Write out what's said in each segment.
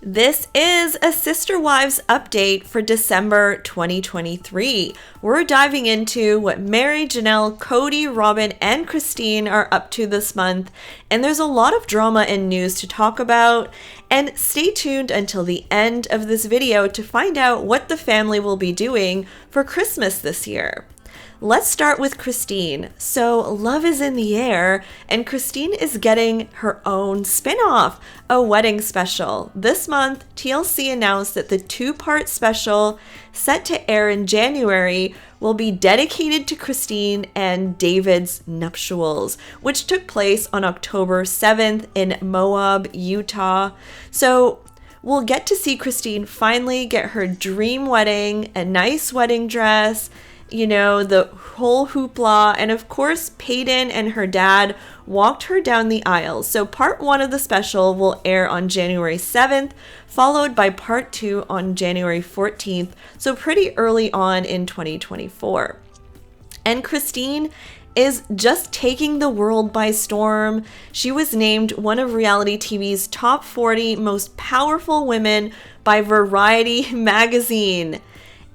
This is a Sister Wives update for December 2023. We're diving into what Meri, Janelle, Kody, Robyn, and Christine are up to this month, and there's a lot of drama and news to talk about. And stay tuned until the end of this video to find out what the family will be doing for Christmas this year. Let's start with Christine. So love is in the air, and Christine is getting her own spinoff, a wedding special. This month, TLC announced that the two-part special set to air in January will be dedicated to Christine and David's nuptials, which took place on October 7th in Moab, Utah. So we'll get to see Christine finally get her dream wedding, a nice wedding dress, you know, the whole hoopla, and of course Peyton and her dad walked her down the aisle. So part 1 of the special will air on January 7th, followed by part 2 on January 14th, so pretty early on in 2024. And Christine is just taking the world by storm. She was named one of reality TV's top 40 most powerful women by Variety magazine.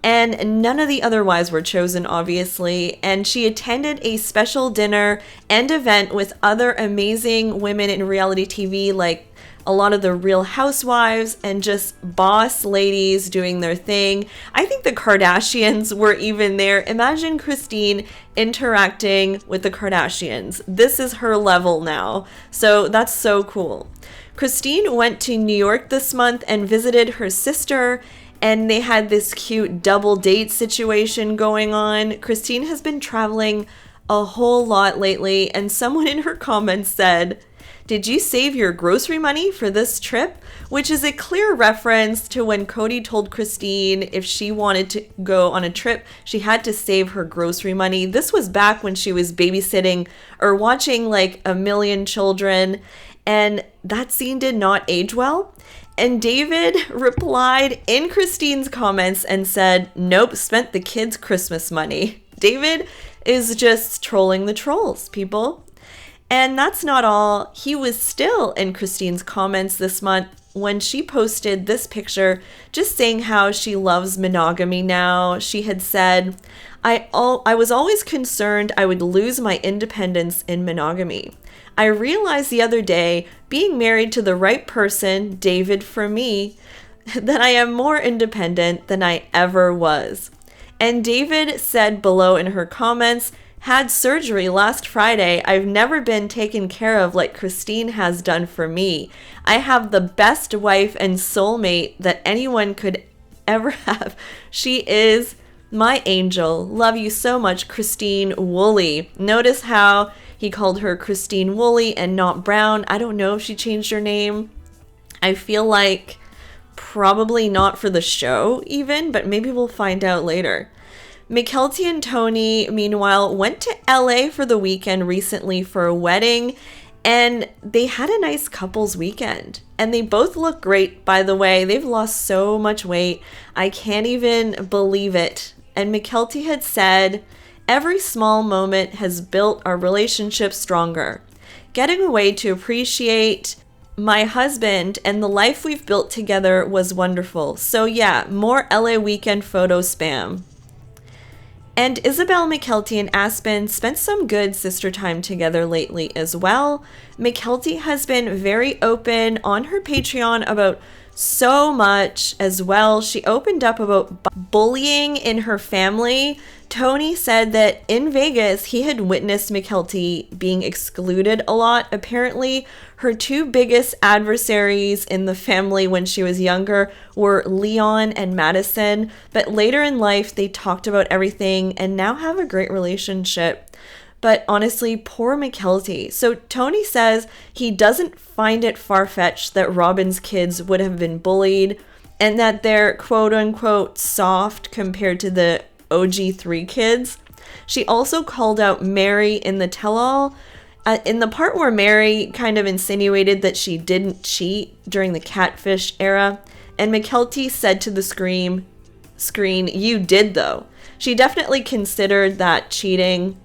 And none of the other wives were chosen, obviously, and she attended a special dinner and event with other amazing women in reality TV, like a lot of the Real Housewives and just boss ladies doing their thing. I think the Kardashians were even there. Imagine Christine interacting with the Kardashians. This is her level now, so that's so cool. Christine went to New York this month and visited her sister, and they had this cute double date situation going on. Christine has been traveling a whole lot lately, and someone in her comments said, "Did you save your grocery money for this trip?" Which is a clear reference to when Kody told Christine if she wanted to go on a trip, she had to save her grocery money. This was back when she was babysitting or watching like A Million Children, and that scene did not age well. And David replied in Christine's comments and said, "Nope, spent the kids' Christmas money." David is just trolling the trolls, people. And that's not all. He was still in Christine's comments this month when she posted this picture just saying how she loves monogamy now. She had said, I was always concerned I would lose my independence in monogamy. I realized the other day, being married to the right person, David for me, that I am more independent than I ever was." And David said below in her comments, "Had surgery last Friday. I've never been taken care of like Christine has done for me. I have the best wife and soulmate that anyone could ever have. She is my angel. Love you so much, Christine Woolley." Notice how he called her Christine Woolley and not Brown. I don't know if she changed her name. I feel like probably not for the show even, but maybe we'll find out later. Mykelti and Tony, meanwhile, went to LA for the weekend recently for a wedding, and they had a nice couples weekend. And they both look great, by the way. They've lost so much weight. I can't even believe it. And Mykelti had said, "Every small moment has built our relationship stronger. Getting away to appreciate my husband and the life we've built together was wonderful. So yeah, more LA weekend photo spam." And Isabel, Mykelti, and Aspen spent some good sister time together lately as well. Mykelti has been very open on her Patreon about so much as well. She opened up about bullying in her family. Tony said that in Vegas, he had witnessed Mykelti being excluded a lot. Apparently, her two biggest adversaries in the family when she was younger were Leon and Madison. But later in life, they talked about everything and now have a great relationship. But honestly, poor Mykelti. So Tony says he doesn't find it far-fetched that Robyn's kids would have been bullied and that they're quote-unquote soft compared to the OG3 kids. She also called out Meri in the tell-all. In the part where Meri kind of insinuated that she didn't cheat during the catfish era, and Mykelti said to the screen, "You did though." She definitely considered that cheating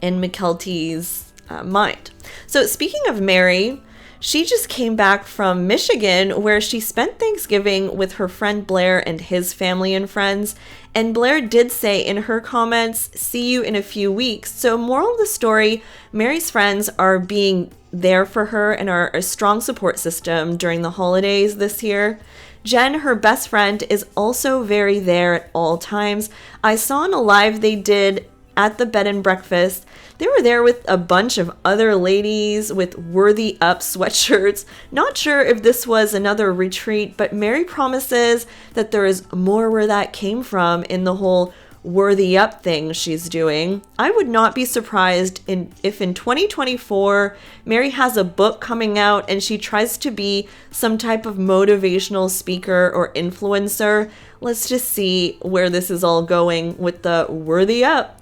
in Mykelti's mind. So speaking of Meri, She just came back from Michigan, where she spent Thanksgiving with her friend Blair and his family and friends. And Blair did say in her comments, "See you in a few weeks." So moral of the story, Meri's friends are being there for her and are a strong support system during the holidays this year. Jen, her best friend, is also very there at all times. I saw in a live they did at the bed and breakfast, they were there with a bunch of other ladies with Worthy Up sweatshirts. Not sure if this was another retreat, but Meri promises that there is more where that came from in the whole Worthy Up thing she's doing. I would not be surprised if in 2024 Meri has a book coming out and she tries to be some type of motivational speaker or influencer. Let's just see where this is all going with the Worthy Up.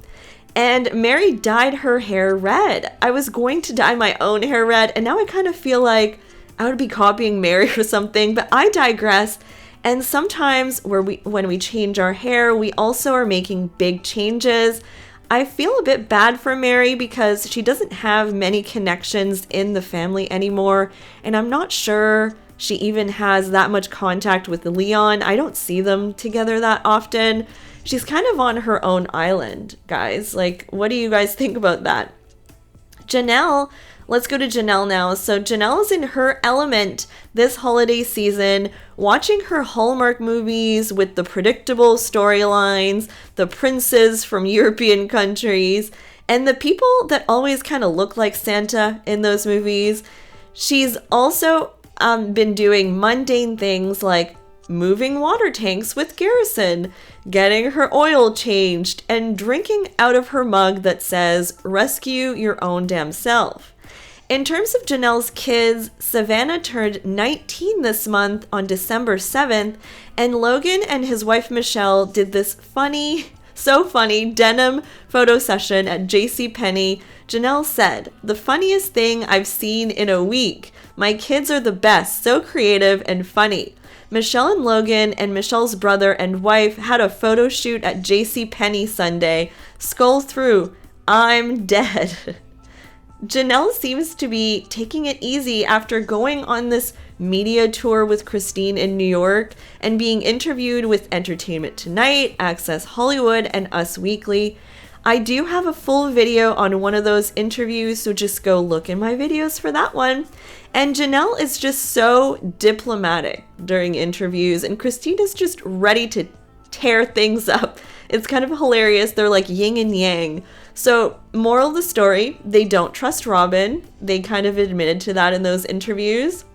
And Meri dyed her hair red. I was going to dye my own hair red, and now I kind of feel like I would be copying Meri or something, but I digress. And sometimes when we change our hair, we also are making big changes. I feel a bit bad for Meri because she doesn't have many connections in the family anymore, and I'm not sure she even has that much contact with Leon. I don't see them together that often. She's kind of on her own island, guys. Like, what do you guys think about that? Janelle, let's go to Janelle now. So Janelle is in her element this holiday season, watching her Hallmark movies with the predictable storylines, the princes from European countries, and the people that always kind of look like Santa in those movies. She's also been doing mundane things like moving water tanks with Garrison, getting her oil changed, and drinking out of her mug that says, "Rescue your own damn self." In terms of Janelle's kids, Savannah turned 19 this month on December 7th, and Logan and his wife Michelle did this so funny denim photo session at JCPenney. Janelle said, "The funniest thing I've seen in a week. My kids are the best, so creative and funny." Michelle and Logan and Michelle's brother and wife had a photo shoot at JCPenney Sunday. Scroll through, I'm dead. Janelle seems to be taking it easy after going on this media tour with Christine in New York and being interviewed with Entertainment Tonight, Access Hollywood, and Us Weekly. I do have a full video on one of those interviews, so just go look in my videos for that one. And Janelle is just so diplomatic during interviews, and Christine is just ready to tear things up. It's kind of hilarious. They're like yin and yang. So, moral of the story, they don't trust Robyn. They kind of admitted to that in those interviews.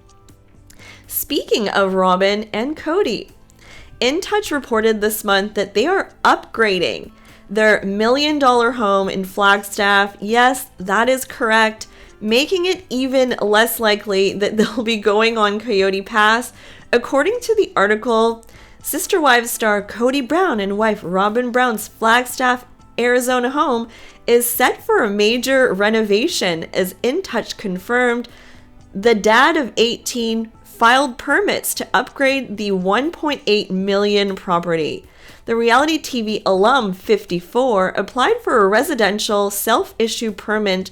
Speaking of Robyn and Kody, In Touch reported this month that they are upgrading their $1 million home in Flagstaff. Yes, that is correct, making it even less likely that they'll be going on Coyote Pass. According to the article, Sister Wives star Kody Brown and wife Robyn Brown's Flagstaff, Arizona home is set for a major renovation, as In Touch confirmed. The dad of 18 filed permits to upgrade the $1.8 million property. The reality TV alum, 54, applied for a residential self-issue permit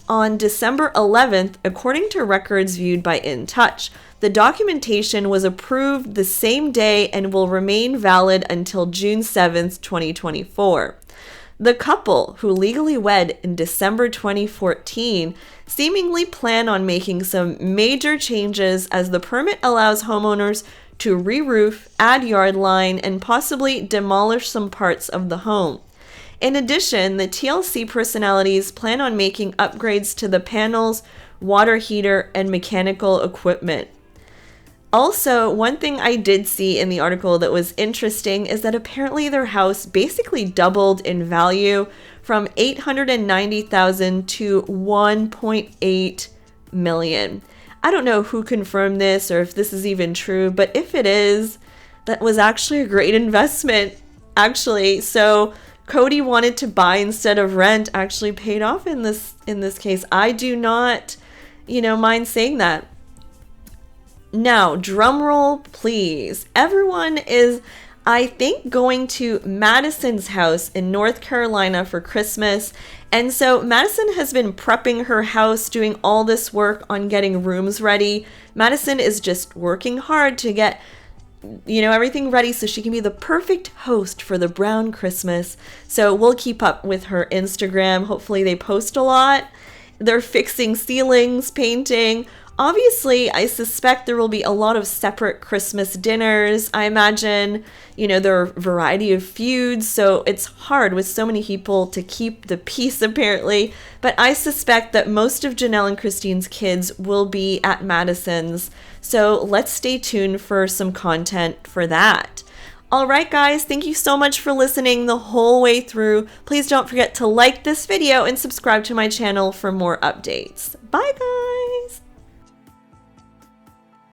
on December 11th, according to records viewed by In Touch. The documentation was approved the same day and will remain valid until June 7th, 2024. The couple, who legally wed in December 2014, seemingly plan on making some major changes, as the permit allows homeowners to re-roof, add yard line, and possibly demolish some parts of the home. In addition, the TLC personalities plan on making upgrades to the panels, water heater, and mechanical equipment. Also, one thing I did see in the article that was interesting is that apparently their house basically doubled in value from $890,000 to $1.8 million. I don't know who confirmed this or if this is even true, but if it is, that was actually a great investment, actually. So Kody wanted to buy instead of rent, actually paid off in this case. I do not, mind saying that. Now, drum roll, please. Everyone is, I think, going to Madison's house in North Carolina for Christmas, And so Madison has been prepping her house, doing all this work on getting rooms ready. Madison is just working hard to get everything ready so she can be the perfect host for the Brown Christmas. So we'll keep up with her Instagram. Hopefully they post a lot. They're fixing ceilings, painting. Obviously, I suspect there will be a lot of separate Christmas dinners. I imagine, there are a variety of feuds, so it's hard with so many people to keep the peace, apparently. But I suspect that most of Janelle and Christine's kids will be at Madison's, so let's stay tuned for some content for that. All right, guys, thank you so much for listening the whole way through. Please don't forget to like this video and subscribe to my channel for more updates. Bye, guys!